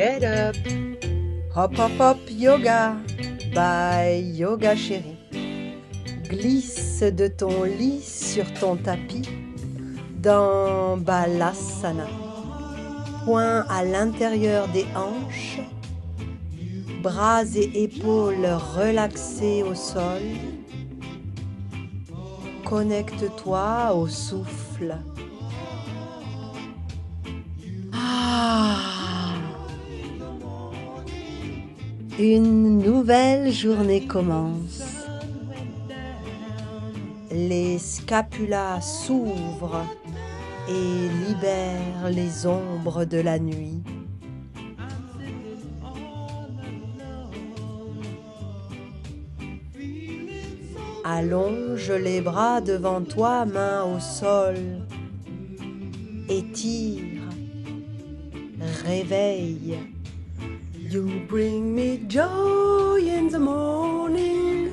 Get up. Hop hop hop yoga by Yoga Chérie. Glisse de ton lit sur ton tapis dans Balasana. Poing à l'intérieur des hanches, bras et épaules relaxés au sol. Connecte-toi au souffle. Une nouvelle journée commence. Les scapulas s'ouvrent et libèrent les ombres de la nuit. Allonge les bras devant toi, mains au sol. Étire. Réveille. You bring me joy in the morning.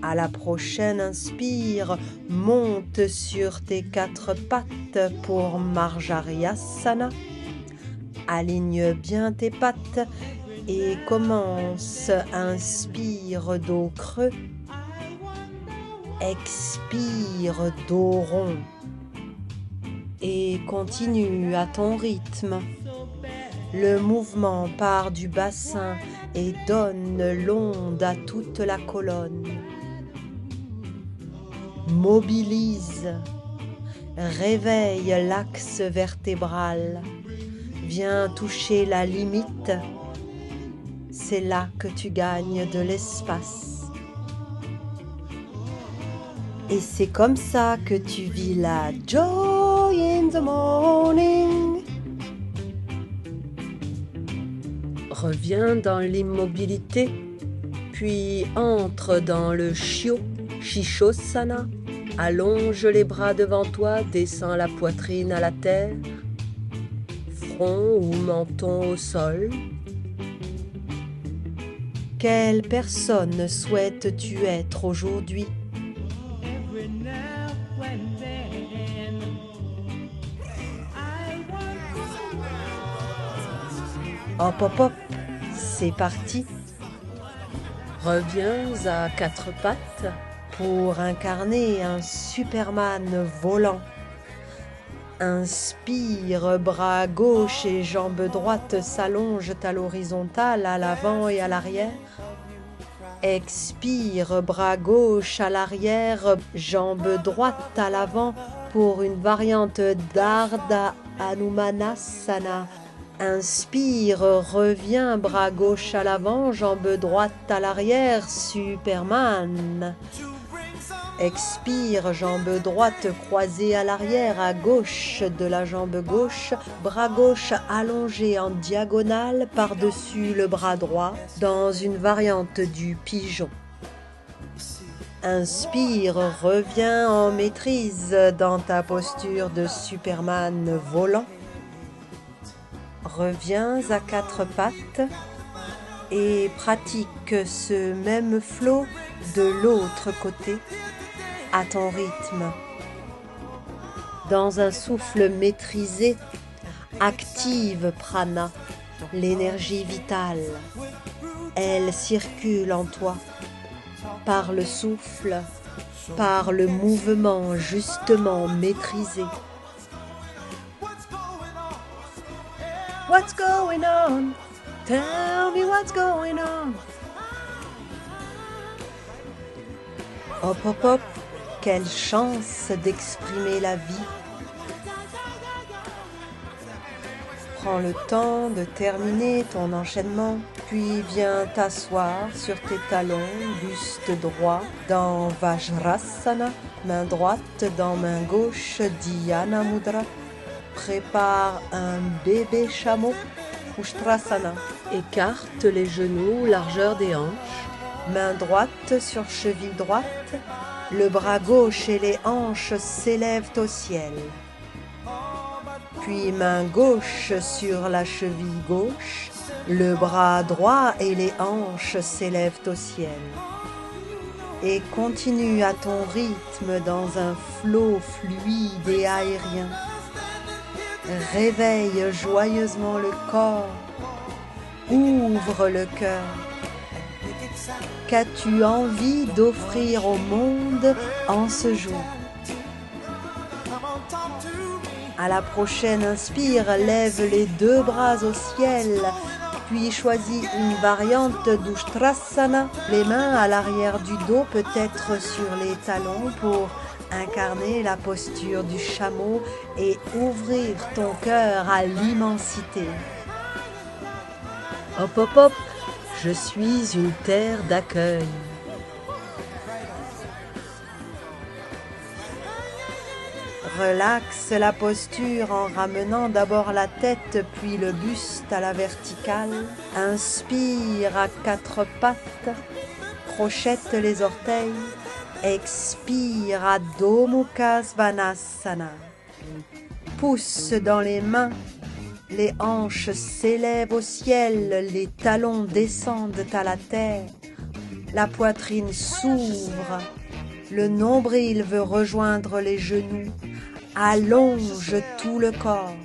À la prochaine inspire, monte sur tes 4 pattes pour Marjariyasana. Aligne bien tes pattes et commence. Inspire dos creux. Expire dos rond. Et continue à ton rythme. Le mouvement part du bassin et donne l'onde à toute la colonne. Mobilise, réveille l'axe vertébral. Viens toucher la limite. C'est là que tu gagnes de l'espace. Et c'est comme ça que tu vis la joy in the morning. Reviens dans l'immobilité, puis entre dans le Shishosana. Allonge les bras devant toi, descends la poitrine à la terre, front ou menton au sol. Quelle personne souhaites-tu être aujourd'hui? Hop hop hop, c'est parti. Reviens à 4 pattes pour incarner un Superman volant. Inspire, bras gauche et jambe droite s'allongent à l'horizontale, à l'avant et à l'arrière. Expire, bras gauche à l'arrière, jambe droite à l'avant pour une variante d'Ardha Hanumanasana. Inspire, reviens, bras gauche à l'avant, jambe droite à l'arrière, Superman. Expire, jambe droite croisée à l'arrière, à gauche de la jambe gauche, bras gauche allongé en diagonale par-dessus le bras droit, dans une variante du pigeon. Inspire, reviens en maîtrise dans ta posture de Superman volant. Reviens à 4 pattes et pratique ce même flow de l'autre côté à ton rythme. Dans un souffle maîtrisé, active prana, l'énergie vitale. Elle circule en toi par le souffle, par le mouvement justement maîtrisé. What's going on? Tell me what's going on. Hop hop hop, quelle chance d'exprimer la vie. Prends le temps de terminer ton enchaînement, puis viens t'asseoir sur tes talons, buste droit, dans Vajrasana, main droite dans main gauche, Dhyana Mudra. Prépare un bébé chameau, Ushtrasana. Écarte les genoux, largeur des hanches. Main droite sur cheville droite. Le bras gauche et les hanches s'élèvent au ciel. Puis main gauche sur la cheville gauche. Le bras droit et les hanches s'élèvent au ciel. Et continue à ton rythme dans un flot fluide et aérien. Réveille joyeusement le corps. Ouvre le cœur. Qu'as-tu envie d'offrir au monde en ce jour? À la prochaine inspire, lève les deux bras au ciel, puis choisis une variante d'Ustrasana, les mains à l'arrière du dos, peut-être sur les talons pour incarner la posture du chameau et ouvrir ton cœur à l'immensité. Hop hop hop, je suis une terre d'accueil. Relaxe la posture en ramenant d'abord la tête puis le buste à la verticale. Inspire à quatre pattes, crochette les orteils. Expire à Adho Mukha Svanasana. Pousse dans les mains, les hanches s'élèvent au ciel, les talons descendent à la terre. La poitrine s'ouvre, le nombril veut rejoindre les genoux. Allonge tout le corps.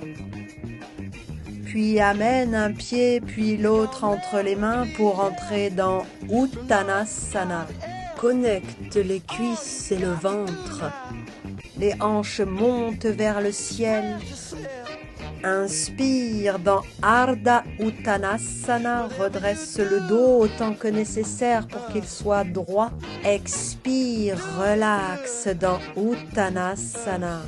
Puis amène un pied puis l'autre entre les mains pour entrer dans Uttanasana. Connecte les cuisses et le ventre. Les hanches montent vers le ciel. Inspire dans Ardha Uttanasana. Redresse le dos autant que nécessaire pour qu'il soit droit. Expire, relaxe dans Uttanasana.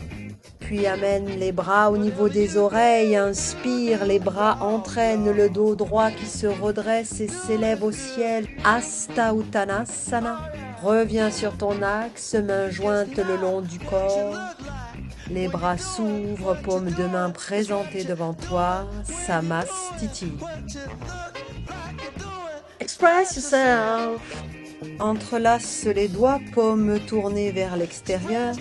Puis amène les bras au niveau des oreilles, inspire, les bras entraînent le dos droit qui se redresse et s'élève au ciel. Hasta Uttanasana. Reviens sur ton axe, mains jointes le long du corps. Les bras s'ouvrent, paumes de main présentées devant toi. Samastiti. Express yourself. Entrelace les doigts, paumes tournées vers l'extérieur.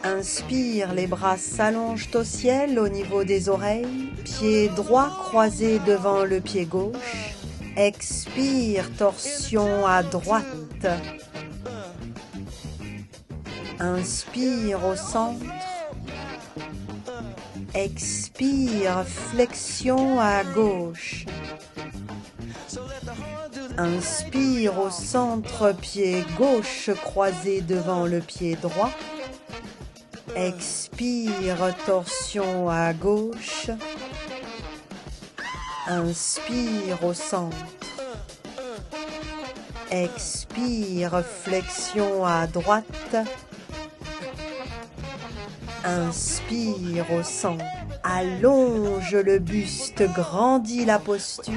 Inspire, les bras s'allongent au ciel au niveau des oreilles. Pied droit croisé devant le pied gauche. Expire, torsion à droite. Inspire au centre. Expire, flexion à gauche. Inspire au centre, pied gauche croisé devant le pied droit. Expire, torsion à gauche. Inspire au centre. Expire, flexion à droite. Inspire au centre. Allonge le buste, grandis la posture.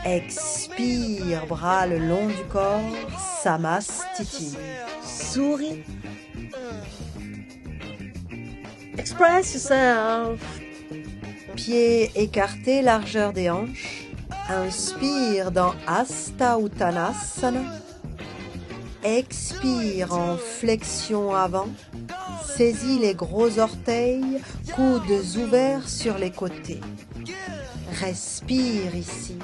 Expire, bras le long du corps. Samastiti. Souris. Express yourself. Pieds écartés, largeur des hanches. Inspire dans Hasta Uttanasana. Expire en flexion avant. Saisis les gros orteils, coudes ouverts sur les côtés. Respire ici.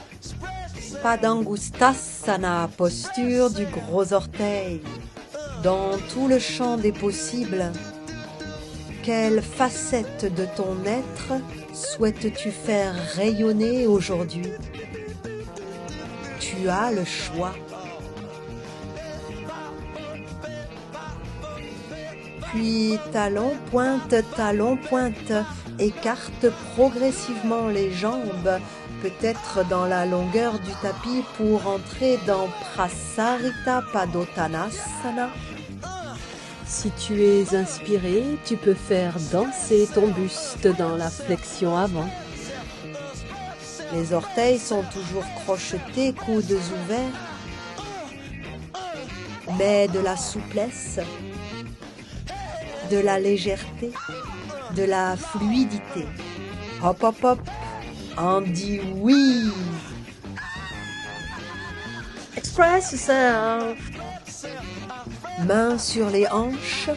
Padangusthasana, posture du gros orteil. Dans tout le champ des possibles, quelle facette de ton être souhaites-tu faire rayonner aujourd'hui? Tu as le choix. Puis talon, pointe, écarte progressivement les jambes, peut-être dans la longueur du tapis pour entrer dans Prasarita Padottanasana. Si tu es inspiré, tu peux faire danser ton buste dans la flexion avant. Les orteils sont toujours crochetés, coudes ouverts, mais de la souplesse, de la légèreté, de la fluidité. Hop hop hop, on dit oui. Express yourself. Mains sur les hanches,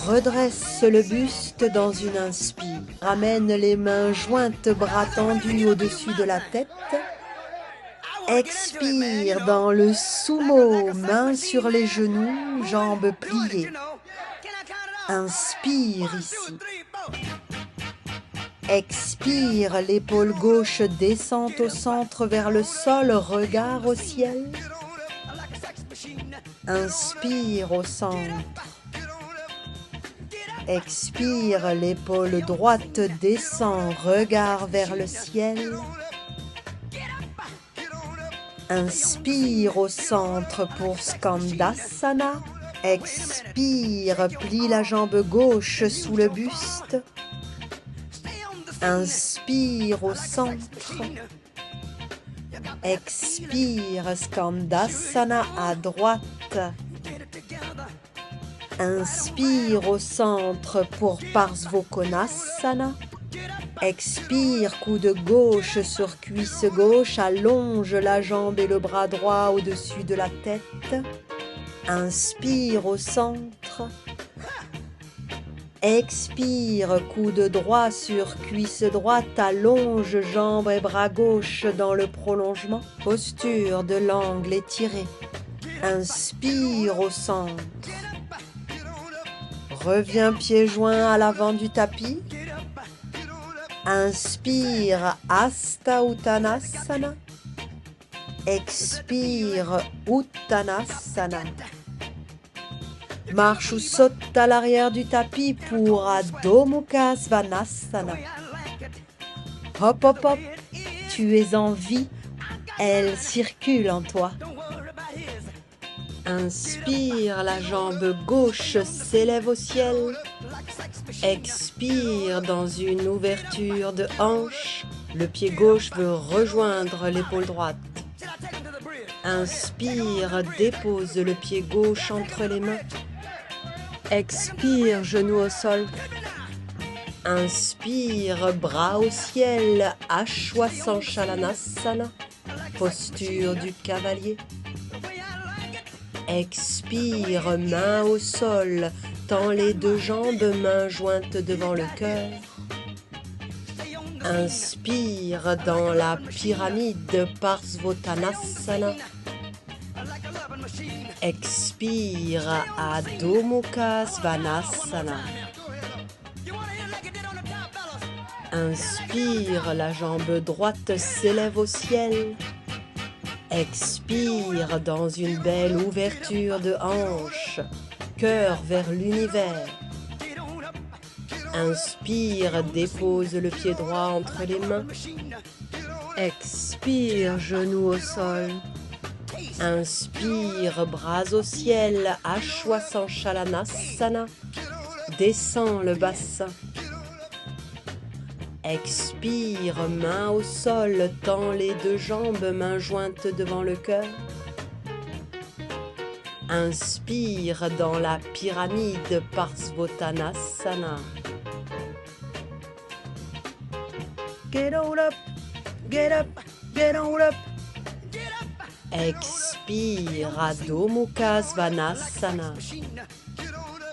redresse le buste dans une inspire. Ramène les mains jointes, bras tendus au-dessus de la tête. Expire dans le sumo, mains sur les genoux, jambes pliées. Inspire ici. Expire, l'épaule gauche descend au centre vers le sol, regard au ciel. Inspire au centre. Expire, l'épaule droite descend, regard vers le ciel. Inspire au centre pour Skandasana. Expire, plie la jambe gauche sous le buste. Inspire au centre. Expire, Skandasana à droite. Inspire au centre pour Parsvakonasana. Expire, coude gauche sur cuisse gauche, allonge la jambe et le bras droit au-dessus de la tête. Inspire au centre. Expire, coude droit sur cuisse droite, allonge jambes et bras gauche dans le prolongement. Posture de l'angle étiré. Inspire au centre. Reviens pieds joints à l'avant du tapis. Inspire, Hasta Uttanasana. Expire, Uttanasana. Marche ou saute à l'arrière du tapis pour Adho Mukha Svanasana. Hop, hop, hop, tu es en vie, elle circule en toi. Inspire, la jambe gauche s'élève au ciel. Expire dans une ouverture de hanche. Le pied gauche veut rejoindre l'épaule droite. Inspire, dépose le pied gauche entre les mains. Expire, genou au sol. Inspire, bras au ciel, Ashwasandhalanasana, posture du cavalier. Expire, main au sol, tends les deux jambes, mains jointes devant le cœur. Inspire dans la pyramide Parsvottanasana. Expire, Adho Mukha Svanasana. Inspire, la jambe droite s'élève au ciel. Expire dans une belle ouverture de hanche, cœur vers l'univers. Inspire, dépose le pied droit entre les mains. Expire, genou au sol. Inspire, bras au ciel, Ashwasandhalanasana. Descends le bassin. Expire, main au sol, tends les deux jambes, mains jointes devant le cœur. Inspire dans la pyramide Parsvottanasana. Get on up, get up, get on up. Expire, Adho Mukha Svanasana.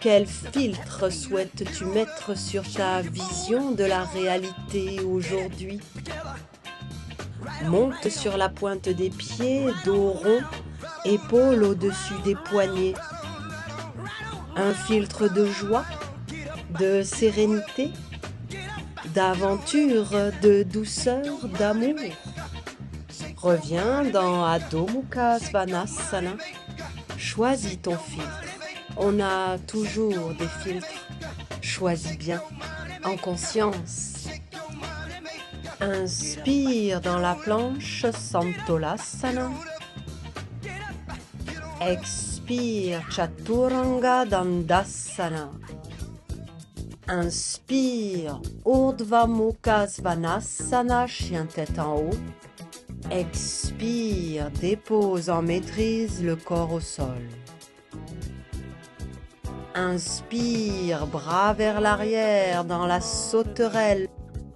Quel filtre souhaites-tu mettre sur ta vision de la réalité aujourd'hui? Monte sur la pointe des pieds, dos rond, épaules au-dessus des poignets. Un filtre de joie, de sérénité, d'aventure, de douceur, d'amour. Reviens dans Adho Mukha Svanasana. Choisis ton filtre. On a toujours des filtres. Choisis bien, en conscience. Inspire dans la planche Santolasana. Expire Chaturanga Dandasana. Inspire Urdhva Mukha Svanasana, chien tête en haut. Expire, dépose en maîtrise le corps au sol. Inspire, bras vers l'arrière dans la sauterelle.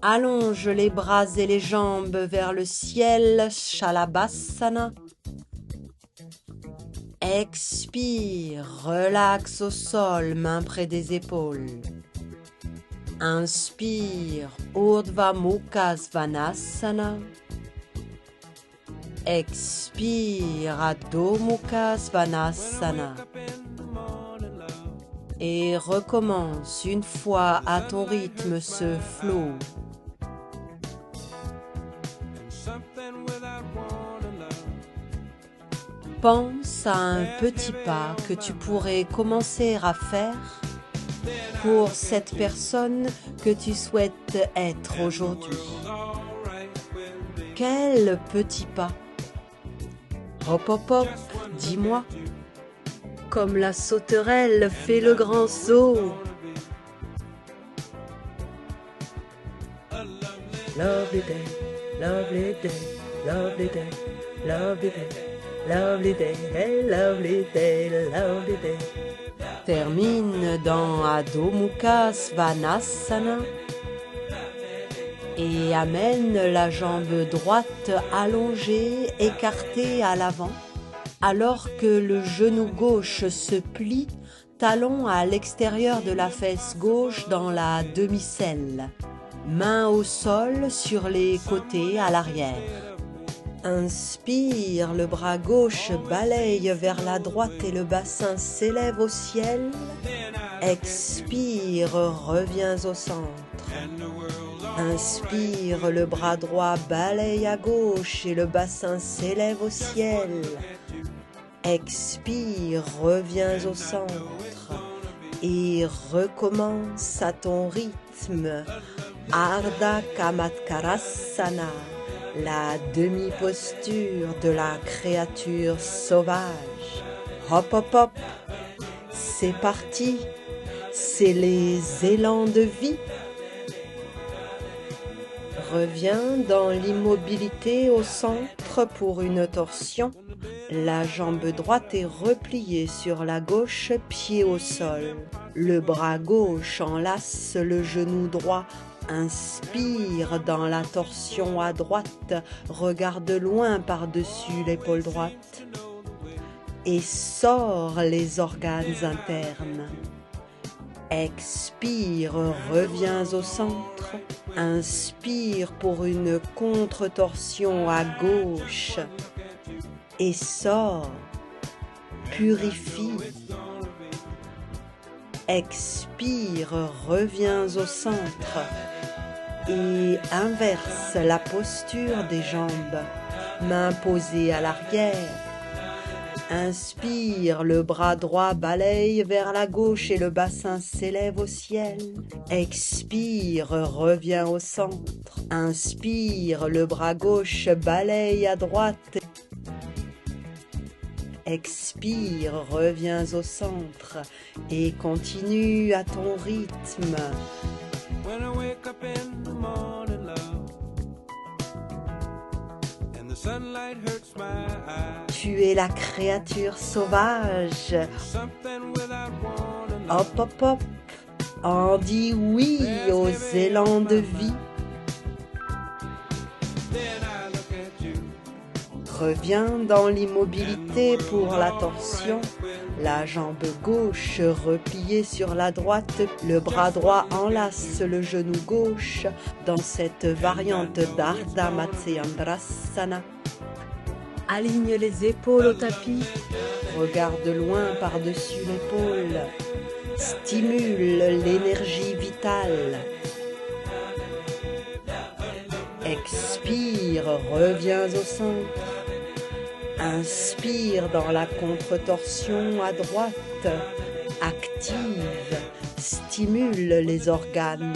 Allonge les bras et les jambes vers le ciel, Shalabhasana. Expire, relaxe au sol, mains près des épaules. Inspire, Urdhva Mukha Svanasana. Expire, Adho Mukha Svanasana. Et recommence une fois à ton rythme ce flow, Pense à un petit pas que tu pourrais commencer à faire pour cette personne que tu souhaites être aujourd'hui. Quel petit pas? Hop hop hop, dis-moi. Comme la sauterelle fait le grand saut. Lovely day, lovely day, lovely day, lovely day, lovely day, hey, lovely day, lovely day. Termine dans Adho Mukha Svanasana et amène la jambe droite allongée, écartée à l'avant, alors que le genou gauche se plie, talon à l'extérieur de la fesse gauche dans la demi-selle. Mains au sol sur les côtés à l'arrière. Inspire, le bras gauche balaye vers la droite et le bassin s'élève au ciel. Expire, reviens au centre. Inspire, le bras droit balaye à gauche et le bassin s'élève au ciel. Expire, reviens au centre et recommence à ton rythme. Ardha Kamatkarasana, la demi-posture de la créature sauvage. Hop hop hop, c'est parti, c'est les élans de vie. Reviens dans l'immobilité au centre pour une torsion. La jambe droite est repliée sur la gauche, pied au sol. Le bras gauche enlace le genou droit. Inspire dans la torsion à droite, regarde loin par-dessus l'épaule droite et sors les organes internes. Expire, reviens au centre. Inspire pour une contre-torsion à gauche et sors, purifie. Expire, reviens au centre et inverse la posture des jambes, mains posées à l'arrière. Inspire, le bras droit balaye vers la gauche et le bassin s'élève au ciel. Expire, reviens au centre. Inspire, le bras gauche balaye à droite. Expire, reviens au centre et continue à ton rythme. Tu es la créature sauvage. Hop hop hop, on dit oui aux élans de vie. Reviens dans l'immobilité pour la torsion. La jambe gauche repliée sur la droite, le bras droit enlace le genou gauche dans cette variante d'Ardha Matsyendrasana. Aligne les épaules au tapis, regarde loin par-dessus l'épaule, stimule l'énergie vitale. Expire, reviens au centre. Inspire dans la contre-torsion à droite. Active, stimule les organes.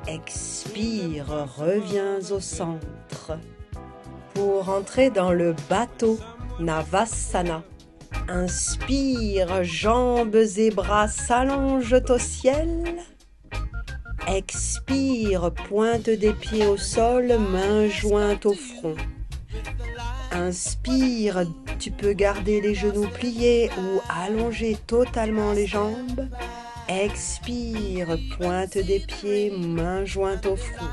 Expire, reviens au centre. Pour entrer dans le bateau Navasana. Inspire, jambes et bras s'allongent au ciel. Expire, pointe des pieds au sol, mains jointes au front. Inspire, tu peux garder les genoux pliés ou allonger totalement les jambes. Expire, pointe des pieds, mains jointes au front.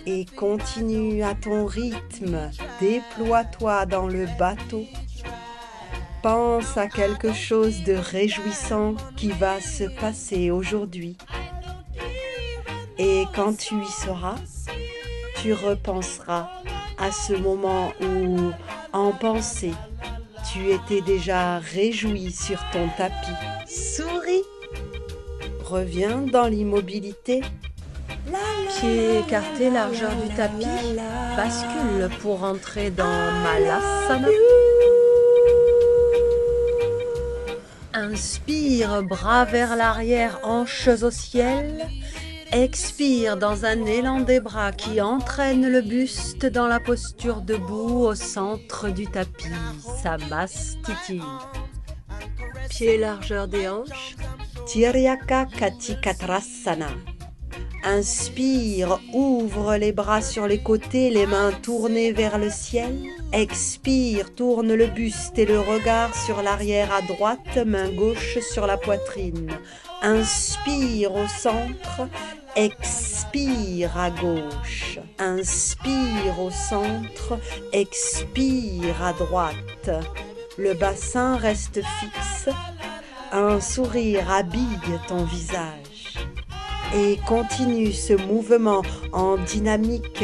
Et continue à ton rythme, déploie-toi dans le bateau. Pense à quelque chose de réjouissant qui va se passer aujourd'hui. Et quand tu y seras, tu repenseras à ce moment où, en pensée, tu étais déjà réjoui sur ton tapis. Souris! Reviens dans l'immobilité. Pieds écartés, largeur du tapis. Bascule pour entrer dans Malasana. Inspire, bras vers l'arrière, hanches au ciel. Expire dans un élan des bras qui entraîne le buste dans la posture debout au centre du tapis. Samastiti. Pieds largeur des hanches. Tiryaka Katikatrasana. Inspire, ouvre les bras sur les côtés, les mains tournées vers le ciel. Expire, tourne le buste et le regard sur l'arrière à droite, main gauche sur la poitrine. Inspire au centre, expire à gauche. Inspire au centre, expire à droite. Le bassin reste fixe. Un sourire habille ton visage. Et continue ce mouvement en dynamique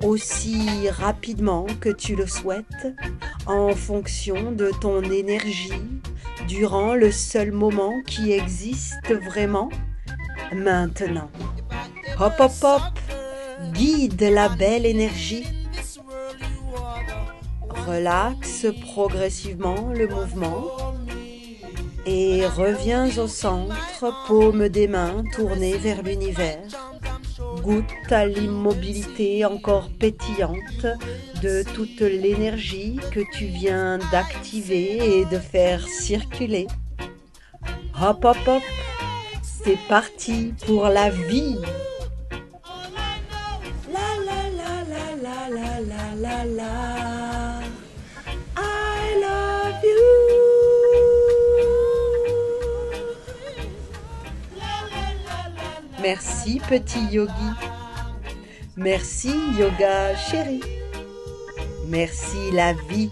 aussi rapidement que tu le souhaites, en fonction de ton énergie, durant le seul moment qui existe vraiment, maintenant. Hop, hop, hop, guide la belle énergie. Relaxe progressivement le mouvement. Et reviens au centre, paume des mains tournées vers l'univers. Goûte à l'immobilité encore pétillante de toute l'énergie que tu viens d'activer et de faire circuler. Hop, hop, hop, c'est parti pour la vie. La la la la la la la la. I love you. Merci petit yogi. Merci yoga chéri. Merci la vie.